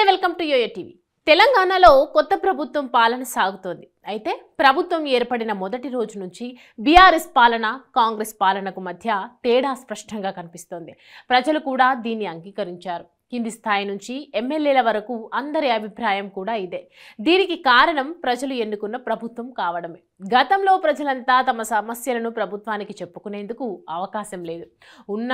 నమస్తే, welcome to yo-yo TV. తెలంగాణలో కొత్త ప్రభుత్వం పాలన సాగుతోంది. అయితే ప్రభుత్వం ఏర్పడిన మొదటి రోజు నుంచి బీఆర్ఎస్ పాలన, కాంగ్రెస్ పాలనకు మధ్య తేడా స్పష్టంగా కనిపిస్తోంది. ప్రజలు కూడా దీన్ని అంగీకరించారు. కింది స్థాయి నుంచి ఎమ్మెల్యేల వరకు అందరి అభిప్రాయం కూడా ఇదే. దీనికి కారణం ప్రజలు ఎన్నుకున్న ప్రభుత్వం కావడమే. గతంలో ప్రజలంతా తమ సమస్యలను ప్రభుత్వానికి చెప్పుకునేందుకు అవకాశం లేదు. ఉన్న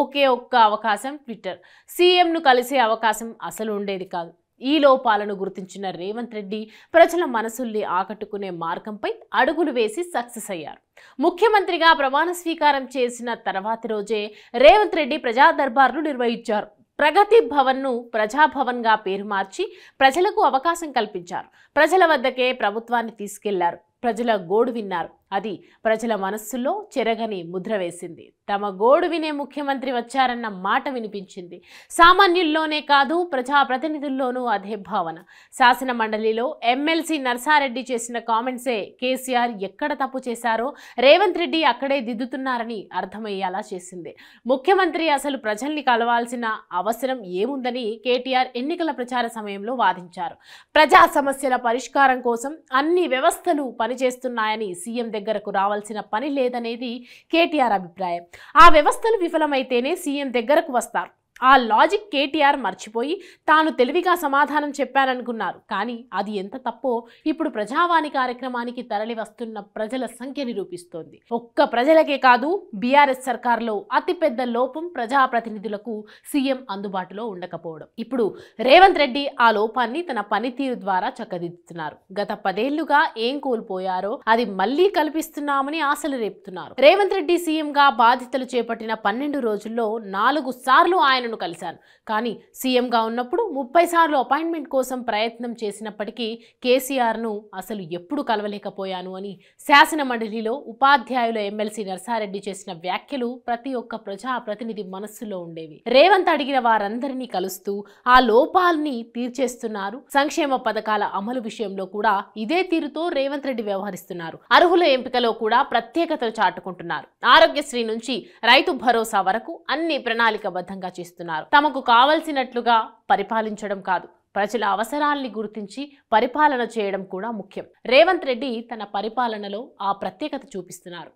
ఒకే ఒక్క అవకాశం ట్విట్టర్. సీఎంను కలిసే అవకాశం అసలు ఉండేది కాదు. ఈ లోపాలను గుర్తించిన రేవంత్ రెడ్డి ప్రజల మనసుల్ని ఆకట్టుకునే మార్గంపై అడుగులు వేసి సక్సెస్ అయ్యారు. ముఖ్యమంత్రిగా ప్రమాణ స్వీకారం చేసిన తర్వాతి రోజే రేవంత్ రెడ్డి ప్రజా దర్బార్ను నిర్వహించారు. ప్రగతి భవన్ను ప్రజాభవన్గా పేరు మార్చి ప్రజలకు అవకాశం కల్పించారు. ప్రజల వద్దకే ప్రభుత్వాన్ని తీసుకెళ్లారు. ప్రజల గోడు విన్నారు. అది ప్రజల మనస్సులో చెరగని ముద్ర వేసింది. తమ గోడు వినే ముఖ్యమంత్రి వచ్చారన్న మాట వినిపించింది. సామాన్యుల్లోనే కాదు, ప్రజాప్రతినిధుల్లోనూ అదే భావన. శాసన మండలిలో ఎమ్మెల్సీ నర్సారెడ్డి చేసిన కామెంట్సే కేసీఆర్ ఎక్కడ తప్పు చేశారో రేవంత్ రెడ్డి అక్కడే దిద్దుతున్నారని అర్థమయ్యేలా చేసింది. ముఖ్యమంత్రి అసలు ప్రజల్ని కలవాల్సిన అవసరం ఏముందని కేటీఆర్ ఎన్నికల ప్రచార సమయంలో వాదించారు. ప్రజా సమస్యల పరిష్కారం కోసం అన్ని వ్యవస్థలు పనిచేస్తున్నాయని సీఎం దగ్గరకు రావాల్సిన పని లేదనేది కేటీఆర్ అభిప్రాయం. ఆ వ్యవస్థలు విఫలమైతేనే సీఎం దగ్గరకు వస్తారు. ఆ లాజిక్ కేటీఆర్ మర్చిపోయి తాను తెలివిగా సమాధానం చెప్పాననుకున్నారు. కానీ అది ఎంత తప్పో ఇప్పుడు ప్రజావాణి కార్యక్రమానికి తరలి వస్తున్న ప్రజల సంఖ్య నిరూపిస్తోంది. ఒక్క ప్రజలకే కాదు, బీఆర్ఎస్ సర్కార్లో అతిపెద్ద లోపం ప్రజాప్రతినిధులకు సీఎం అందుబాటులో ఉండకపోవడం. ఇప్పుడు రేవంత్ రెడ్డి ఆ లోపాన్ని తన పనితీరు ద్వారా చక్కదిద్దుతున్నారు. గత 10 ఏళ్లుగా ఏం కోల్పోయారో అది మళ్లీ కల్పిస్తున్నామని ఆశలు రేపుతున్నారు. రేవంత్ రెడ్డి సీఎంగా బాధ్యతలు చేపట్టిన 12 రోజుల్లో 4 సార్లు ఆయన కలిశాను. కానీ సీఎంగా ఉన్నప్పుడు 30 సార్లు అపాయింట్మెంట్ కోసం ప్రయత్నం చేసినప్పటికీ కేసీఆర్ను అసలు ఎప్పుడు కలవలేకపోయాను అని శాసన మండలిలో ఉపాధ్యాయుల ఎమ్మెల్సీ నర్సారెడ్డి చేసిన వ్యాఖ్యలు ప్రతి ఒక్క ప్రజా ప్రతినిధి మనస్సులో ఉండేవి. రేవంత్ అడిగిన వారందరినీ కలుస్తూ ఆ లోపాల్ని తీర్చేస్తున్నారు. సంక్షేమ పథకాల అమలు విషయంలో కూడా ఇదే తీరుతో రేవంత్ రెడ్డి వ్యవహరిస్తున్నారు. అర్హుల ఎంపికలో కూడా ప్రత్యేకతలు చాటుకుంటున్నారు. ఆరోగ్యశ్రీ నుంచి రైతు భరోసా వరకు అన్ని ప్రణాళికబద్ధంగా చేస్తున్నారు. తమకు కావలసినట్లుగా పరిపాలించడం కాదు, ప్రజల అవసరాల్ని గుర్తించి పరిపాలన చేయడం కూడా ముఖ్యం. రేవంత్ రెడ్డి తన పరిపాలనలో ఆ ప్రత్యేకత చూపిస్తున్నారు.